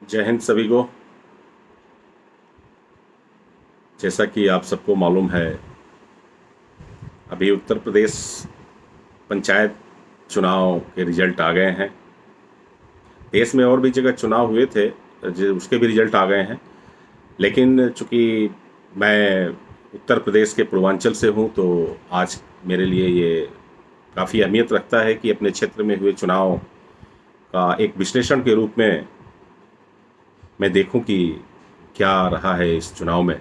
जय हिंद सभी को। जैसा कि आप सबको मालूम है, अभी उत्तर प्रदेश पंचायत चुनाव के रिजल्ट आ गए हैं। देश में और भी जगह चुनाव हुए थे, जो उसके भी रिजल्ट आ गए हैं। लेकिन चूंकि मैं उत्तर प्रदेश के पूर्वांचल से हूं, तो आज मेरे लिए ये काफ़ी अहमियत रखता है कि अपने क्षेत्र में हुए चुनाव का एक विश्लेषण के रूप में मैं देखूं कि क्या रहा है इस चुनाव में।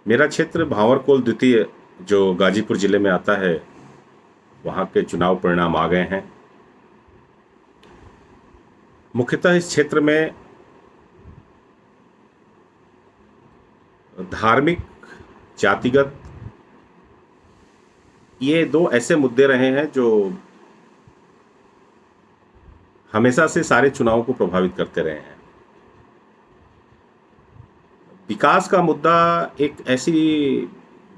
मेरा क्षेत्र भांवरकोल द्वितीय, जो गाजीपुर जिले में आता है, वहाँ के चुनाव परिणाम आ गए हैं। मुख्यतः इस क्षेत्र में धार्मिक, जातिगत, ये दो ऐसे मुद्दे रहे हैं जो हमेशा से सारे चुनावों को प्रभावित करते रहे हैं। विकास का मुद्दा एक ऐसी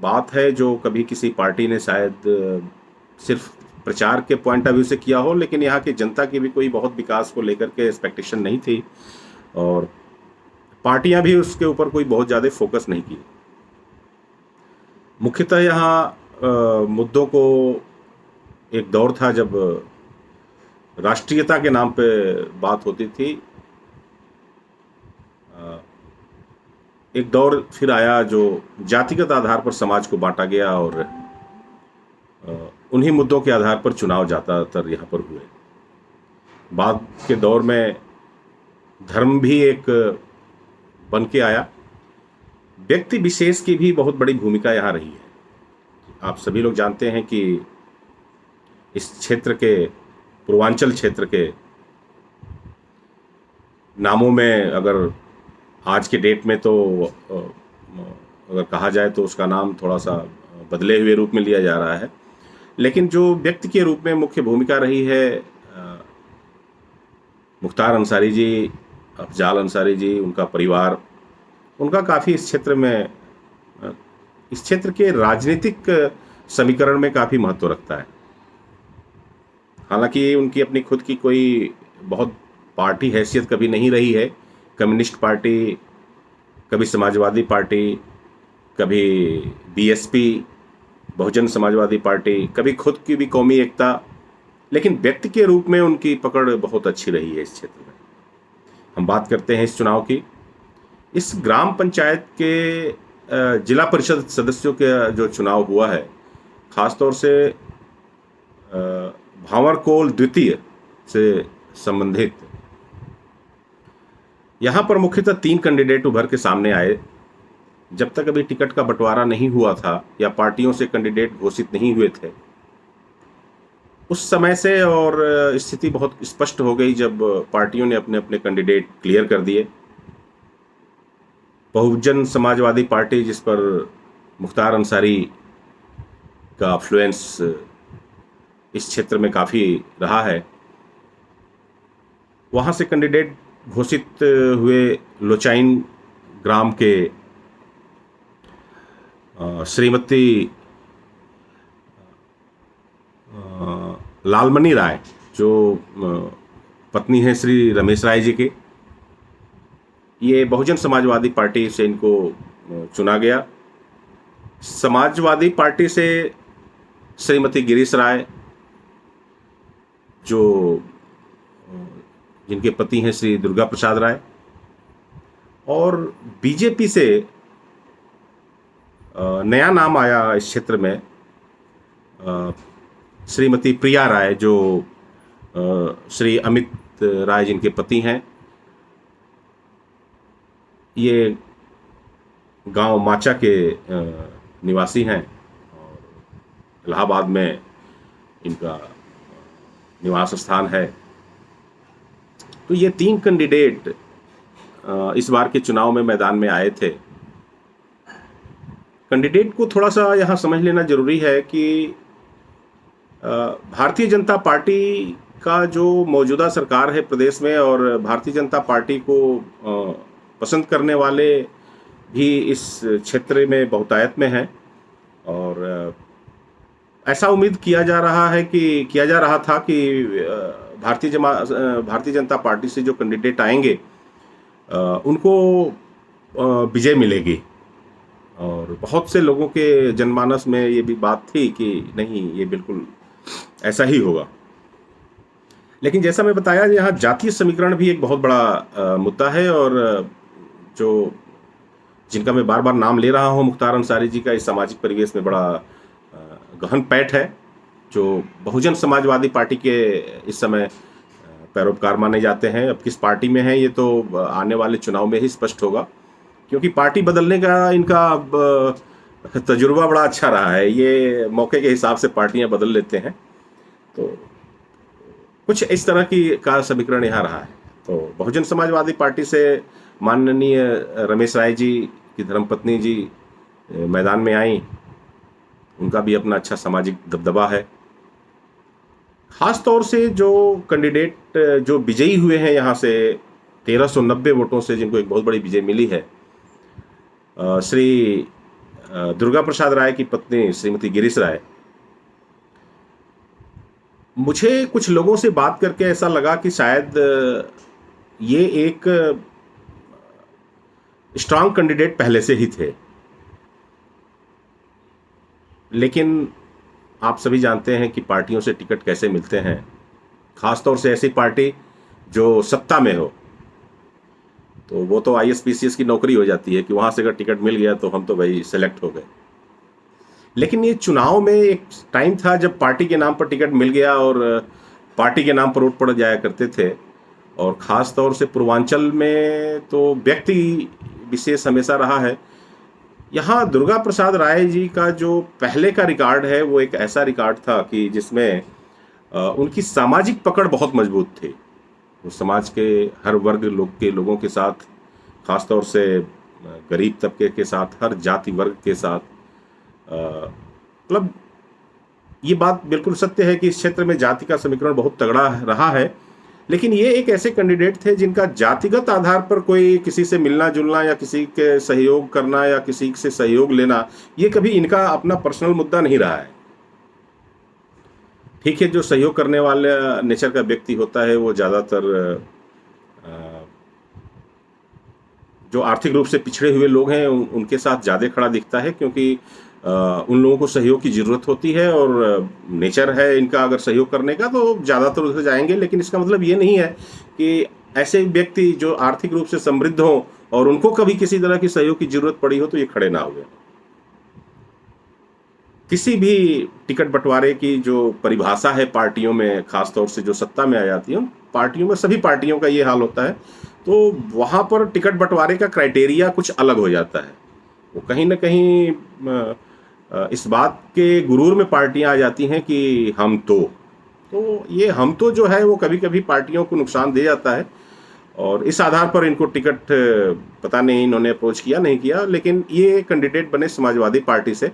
बात है जो कभी किसी पार्टी ने शायद सिर्फ प्रचार के पॉइंट ऑफ व्यू से किया हो, लेकिन यहाँ की जनता की भी कोई बहुत विकास को लेकर के एक्सपेक्टेशन नहीं थी, और पार्टियां भी उसके ऊपर कोई बहुत ज़्यादा फोकस नहीं की। मुख्यतः यहाँ मुद्दों को, एक दौर था जब राष्ट्रीयता के नाम पे बात होती थी। एक दौर फिर आया जो जातिगत आधार पर समाज को बांटा गया, और उन्हीं मुद्दों के आधार पर चुनाव ज़्यादातर यहाँ पर हुए। बाद के दौर में धर्म भी एक बन के आया। व्यक्ति विशेष की भी बहुत बड़ी भूमिका यहाँ रही है। आप सभी लोग जानते हैं कि इस क्षेत्र के, पूर्वांचल क्षेत्र के नामों में, अगर आज के डेट में तो अगर कहा जाए तो उसका नाम थोड़ा सा बदले हुए रूप में लिया जा रहा है, लेकिन जो व्यक्ति के रूप में मुख्य भूमिका रही है, मुख्तार अंसारी जी, अफजाल अंसारी जी, उनका परिवार, उनका काफ़ी इस क्षेत्र में, इस क्षेत्र के राजनीतिक समीकरण में काफ़ी महत्व रखता है। हालांकि उनकी अपनी खुद की कोई बहुत पार्टी हैसियत कभी नहीं रही है। कम्युनिस्ट पार्टी, कभी समाजवादी पार्टी, कभी बीएसपी, बहुजन समाजवादी पार्टी, कभी खुद की भी कौमी एकता, लेकिन व्यक्ति के रूप में उनकी पकड़ बहुत अच्छी रही है इस क्षेत्र में। हम बात करते हैं इस चुनाव की। इस ग्राम पंचायत के जिला परिषद सदस्यों के जो चुनाव हुआ है, खासतौर से भांवरकोल द्वितीय से संबंधित, यहाँ पर मुख्यतः 3 कैंडिडेट उभर के सामने आए। जब तक अभी टिकट का बंटवारा नहीं हुआ था या पार्टियों से कैंडिडेट घोषित नहीं हुए थे, उस समय से, और स्थिति बहुत स्पष्ट हो गई जब पार्टियों ने अपने अपने कैंडिडेट क्लियर कर दिए। बहुजन समाजवादी पार्टी, जिस पर मुख्तार अंसारी का अफ्लुएंस इस क्षेत्र में काफ़ी रहा है, वहाँ से कैंडिडेट घोषित हुए लोचाइन ग्राम के श्रीमती लालमणि राय, जो पत्नी है श्री रमेश राय जी की। ये बहुजन समाजवादी पार्टी से इनको चुना गया। समाजवादी पार्टी से श्रीमती गिरीश राय, जो जिनके पति हैं श्री दुर्गा प्रसाद राय, और बीजेपी से नया नाम आया इस क्षेत्र में, श्रीमती प्रिया राय, जो श्री अमित राय जिनके पति हैं। ये गांव माचा के निवासी हैं, और इलाहाबाद में इनका निवास स्थान है। तो ये 3 कैंडिडेट इस बार के चुनाव में मैदान में आए थे। कैंडिडेट को थोड़ा सा यहाँ समझ लेना जरूरी है कि भारतीय जनता पार्टी का जो मौजूदा सरकार है प्रदेश में, और भारतीय जनता पार्टी को पसंद करने वाले भी इस क्षेत्र में बहुतायत में हैं, और ऐसा उम्मीद किया जा रहा था कि भारतीय जनता पार्टी से जो कैंडिडेट आएंगे उनको विजय मिलेगी। और बहुत से लोगों के जनमानस में ये भी बात थी कि नहीं, ये बिल्कुल ऐसा ही होगा। लेकिन जैसा मैं बताया, यहाँ जातीय समीकरण भी एक बहुत बड़ा मुद्दा है। और जो जिनका मैं बार बार नाम ले रहा हूँ, मुख्तार अंसारी जी का इस सामाजिक परिवेश में बड़ा गहन पैठ है, जो बहुजन समाजवादी पार्टी के इस समय पैरोकार माने जाते हैं। अब किस पार्टी में हैं ये तो आने वाले चुनाव में ही स्पष्ट होगा, क्योंकि पार्टी बदलने का इनका तजुर्बा बड़ा अच्छा रहा है। ये मौके के हिसाब से पार्टियां बदल लेते हैं। तो कुछ इस तरह का समीकरण यहाँ रहा है। तो बहुजन समाजवादी पार्टी से माननीय रमेश राय जी की धर्मपत्नी जी मैदान में आई। उनका भी अपना अच्छा सामाजिक दबदबा है। खास तौर से जो कैंडिडेट जो विजयी हुए हैं यहाँ से 1390 वोटों से, जिनको एक बहुत बड़ी विजय मिली है, श्री दुर्गा प्रसाद राय की पत्नी श्रीमती गिरीश राय। मुझे कुछ लोगों से बात करके ऐसा लगा कि शायद ये एक स्ट्रांग कैंडिडेट पहले से ही थे। लेकिन आप सभी जानते हैं कि पार्टियों से टिकट कैसे मिलते हैं, खासतौर से ऐसी पार्टी जो सत्ता में हो। तो वो तो ISPCS की नौकरी हो जाती है कि वहाँ से अगर टिकट मिल गया तो हम तो भाई सेलेक्ट हो गए। लेकिन ये चुनाव में एक टाइम था जब पार्टी के नाम पर टिकट मिल गया और पार्टी के नाम पर वोट पड़ जाया करते थे। और ख़ास तौर से पूर्वांचल में तो व्यक्ति विशेष हमेशा रहा है। यहाँ दुर्गा प्रसाद राय जी का जो पहले का रिकॉर्ड है वो एक ऐसा रिकॉर्ड था कि जिसमें उनकी सामाजिक पकड़ बहुत मजबूत थी। वो समाज के हर वर्ग के लोगों के साथ, ख़ास तौर से गरीब तबके के साथ, हर जाति वर्ग के साथ, मतलब ये बात बिल्कुल सत्य है कि इस क्षेत्र में जाति का समीकरण बहुत तगड़ा रहा है। लेकिन ये एक ऐसे कैंडिडेट थे जिनका जातिगत आधार पर कोई किसी से मिलना जुलना या किसी के सहयोग करना या किसी से सहयोग लेना, ये कभी इनका अपना पर्सनल मुद्दा नहीं रहा है। ठीक है, जो सहयोग करने वाले नेचर का व्यक्ति होता है वो ज़्यादातर जो आर्थिक रूप से पिछड़े हुए लोग हैं उनके साथ ज़्यादा खड़ा दिखता है, क्योंकि उन लोगों को सहयोग की ज़रूरत होती है और नेचर है इनका अगर सहयोग करने का तो ज़्यादातर उधर जाएंगे। लेकिन इसका मतलब ये नहीं है कि ऐसे व्यक्ति जो आर्थिक रूप से समृद्ध हों और उनको कभी किसी तरह की सहयोग की ज़रूरत पड़ी हो तो ये खड़े ना हुए। किसी भी टिकट बंटवारे की जो परिभाषा है पार्टियों में, ख़ासतौर से जो सत्ता में आ जाती है, पार्टियों में सभी पार्टियों का ये हाल होता है। तो वहाँ पर टिकट बंटवारे का क्राइटेरिया कुछ अलग हो जाता है। वो कहीं ना कहीं इस बात के गुरूर में पार्टियां आ जाती हैं कि हम तो ये हम तो जो है वो कभी कभी पार्टियों को नुकसान दे जाता है। और इस आधार पर इनको टिकट पता नहीं इन्होंने अप्रोच किया नहीं किया, लेकिन ये कैंडिडेट बने समाजवादी पार्टी से।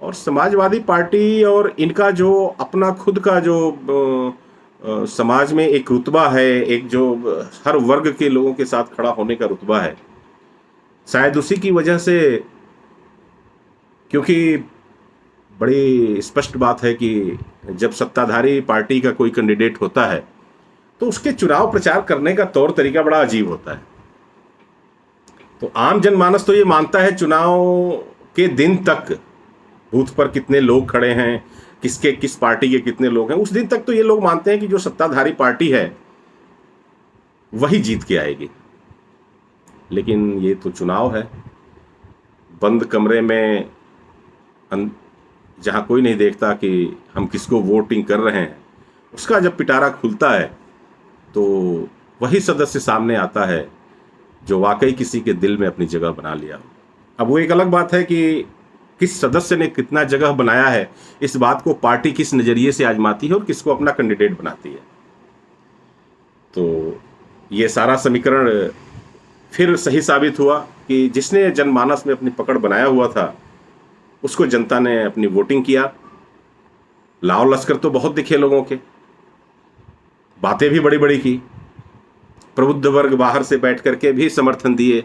और समाजवादी पार्टी और इनका जो अपना खुद का जो समाज में एक रुतबा है, एक जो हर वर्ग के लोगों के साथ खड़ा होने का रुतबा है, शायद उसी की वजह से, क्योंकि बड़ी स्पष्ट बात है कि जब सत्ताधारी पार्टी का कोई कैंडिडेट होता है तो उसके चुनाव प्रचार करने का तौर तरीका बड़ा अजीब होता है। तो आम जनमानस तो ये मानता है चुनाव के दिन तक बूथ पर कितने लोग खड़े हैं, किस पार्टी के कितने लोग हैं, उस दिन तक तो ये लोग मानते हैं कि जो सत्ताधारी पार्टी है वही जीत के आएगी। लेकिन ये तो चुनाव है, बंद कमरे में जहाँ कोई नहीं देखता कि हम किसको वोटिंग कर रहे हैं, उसका जब पिटारा खुलता है तो वही सदस्य सामने आता है जो वाकई किसी के दिल में अपनी जगह बना लिया। अब वो एक अलग बात है कि किस सदस्य ने कितना जगह बनाया है, इस बात को पार्टी किस नज़रिए से आजमाती है और किसको अपना कैंडिडेट बनाती है। तो ये सारा समीकरण फिर सही साबित हुआ कि जिसने जनमानस में अपनी पकड़ बनाया हुआ था उसको जनता ने अपनी वोटिंग किया। लाव लश्कर तो बहुत दिखे लोगों के, बातें भी बड़ी बड़ी की, प्रबुद्ध वर्ग बाहर से बैठ करके भी समर्थन दिए,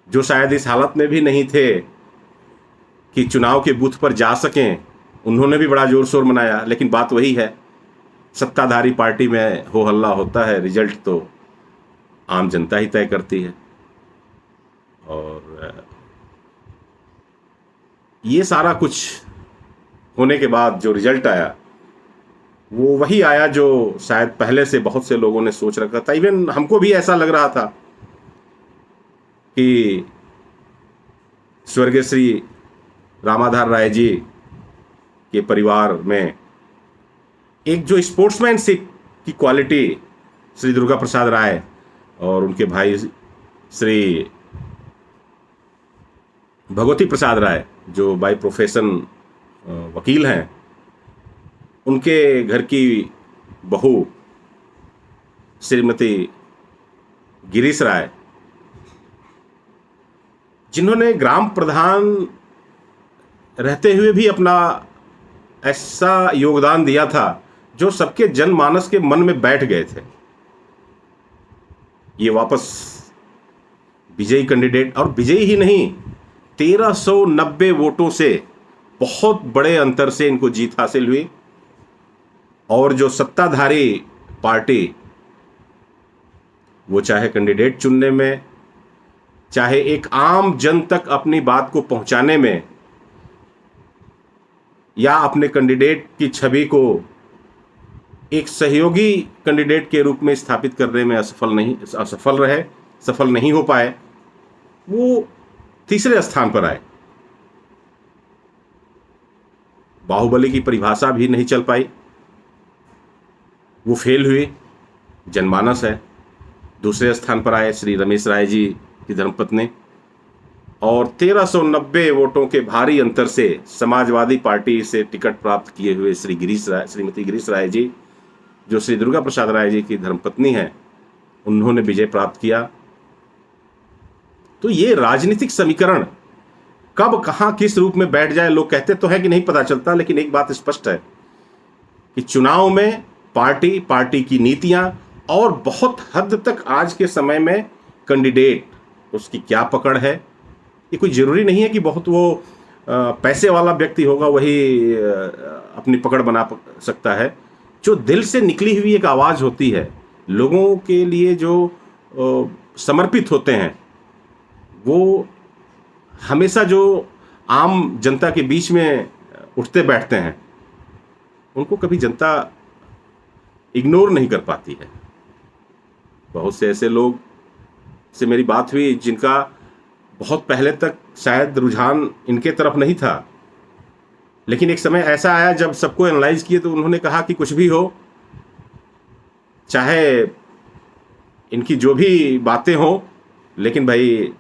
जो शायद इस हालत में भी नहीं थे कि चुनाव के बूथ पर जा सकें, उन्होंने भी बड़ा जोर शोर मनाया। लेकिन बात वही है सत्ताधारी पार्टी में हो हल्ला होता है, रिजल्ट तो आम जनता ही तय करती है। और ये सारा कुछ होने के बाद जो रिजल्ट आया वो वही आया जो शायद पहले से बहुत से लोगों ने सोच रखा था। इवन हमको भी ऐसा लग रहा था कि स्वर्गीय श्री रामाधार राय जी के परिवार में एक जो स्पोर्ट्समैनशिप की क्वालिटी श्री दुर्गा प्रसाद राय और उनके भाई श्री भगवती प्रसाद राय जो बाय प्रोफेशन वकील हैं, उनके घर की बहू श्रीमती गिरीश राय, जिन्होंने ग्राम प्रधान रहते हुए भी अपना ऐसा योगदान दिया था जो सबके जनमानस के मन में बैठ गए थे, ये वापस विजयी कैंडिडेट, और विजयी ही नहीं 1390 वोटों से बहुत बड़े अंतर से इनको जीत हासिल हुई। और जो सत्ताधारी पार्टी, वो चाहे कैंडिडेट चुनने में, चाहे एक आम जन तक अपनी बात को पहुंचाने में, या अपने कैंडिडेट की छवि को एक सहयोगी कैंडिडेट के रूप में स्थापित करने में सफल नहीं हो पाए, वो तीसरे स्थान पर आए। बाहुबली की परिभाषा भी नहीं चल पाई, वो फेल हुए। जनमानस है। दूसरे स्थान पर आए श्री रमेश राय जी की धर्मपत्नी, और 1390 वोटों के भारी अंतर से समाजवादी पार्टी से टिकट प्राप्त किए हुए श्रीमती गिरीश राय जी, जो श्री दुर्गा प्रसाद राय जी की धर्मपत्नी हैं, उन्होंने विजय प्राप्त किया। तो ये राजनीतिक समीकरण कब कहां किस रूप में बैठ जाए, लोग कहते तो है कि नहीं पता चलता, लेकिन एक बात स्पष्ट है कि चुनाव में पार्टी की नीतियां और बहुत हद तक आज के समय में कैंडिडेट, उसकी क्या पकड़ है, ये कोई जरूरी नहीं है कि बहुत वो पैसे वाला व्यक्ति होगा वही अपनी पकड़ बना सकता है। जो दिल से निकली हुई एक आवाज़ होती है, लोगों के लिए जो समर्पित होते हैं, वो हमेशा जो आम जनता के बीच में उठते बैठते हैं, उनको कभी जनता इग्नोर नहीं कर पाती है। बहुत से ऐसे लोग से मेरी बात हुई जिनका बहुत पहले तक शायद रुझान इनके तरफ नहीं था, लेकिन एक समय ऐसा आया जब सबको एनालाइज किए तो उन्होंने कहा कि कुछ भी हो, चाहे इनकी जो भी बातें हो, लेकिन भाई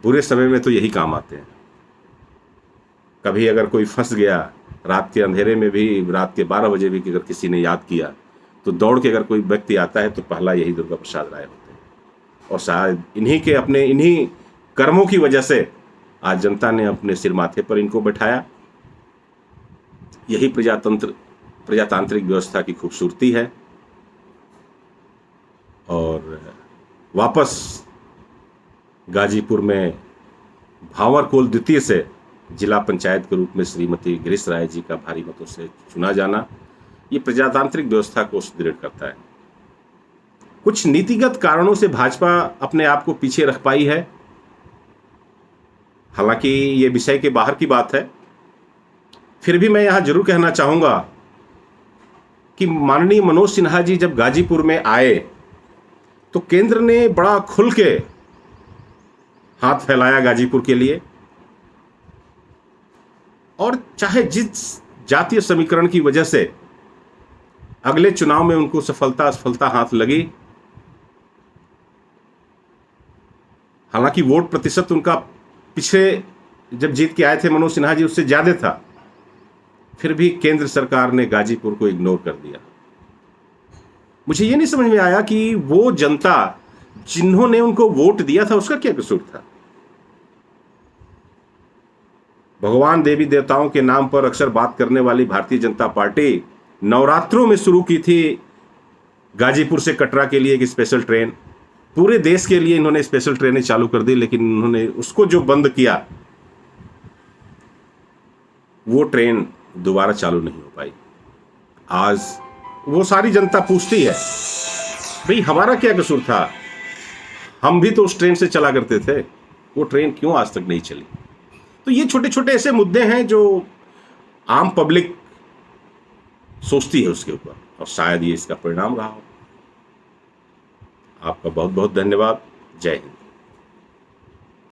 बुरे समय में तो यही काम आते हैं। कभी अगर कोई फंस गया रात के अंधेरे में भी, रात के 12 बजे भी अगर किसी ने याद किया, तो दौड़ के अगर कोई व्यक्ति आता है तो पहला यही दुर्गा प्रसाद राय होते हैं। और शायद इन्हीं कर्मों की वजह से आज जनता ने अपने सिर माथे पर इनको बैठाया। यही प्रजातांत्रिक व्यवस्था की खूबसूरती है। और वापस गाजीपुर में भांवरकोल द्वितीय से जिला पंचायत के रूप में श्रीमती गिरीश राय जी का भारी मतों से चुना जाना, ये प्रजातांत्रिक व्यवस्था को सुदृढ़ करता है। कुछ नीतिगत कारणों से भाजपा अपने आप को पीछे रख पाई है, हालांकि ये विषय के बाहर की बात है। फिर भी मैं यहां जरूर कहना चाहूंगा कि माननीय मनोज सिन्हा जी जब गाजीपुर में आए तो केंद्र ने बड़ा खुल के हाथ फैलाया गाजीपुर के लिए, और चाहे जिस जातीय समीकरण की वजह से अगले चुनाव में उनको असफलता हाथ लगी, हालांकि वोट प्रतिशत उनका पिछले जब जीत के आए थे मनोज सिन्हा जी उससे ज्यादा था, फिर भी केंद्र सरकार ने गाजीपुर को इग्नोर कर दिया। मुझे ये नहीं समझ में आया कि वो जनता जिन्होंने उनको वोट दिया था उसका क्या कसूर था। भगवान देवी देवताओं के नाम पर अक्सर बात करने वाली भारतीय जनता पार्टी नवरात्रों में शुरू की थी गाजीपुर से कटरा के लिए एक स्पेशल ट्रेन। पूरे देश के लिए इन्होंने स्पेशल ट्रेनें चालू कर दी, लेकिन उन्होंने उसको जो बंद किया वो ट्रेन दोबारा चालू नहीं हो पाई। आज वो सारी जनता पूछती है, भाई हमारा क्या कसूर था, हम भी तो उस ट्रेन से चला करते थे, वो ट्रेन क्यों आज तक नहीं चली। तो ये छोटे छोटे ऐसे मुद्दे हैं जो आम पब्लिक सोचती है उसके ऊपर, और शायद ये इसका परिणाम रहा हो। आपका बहुत बहुत धन्यवाद। जय हिंद।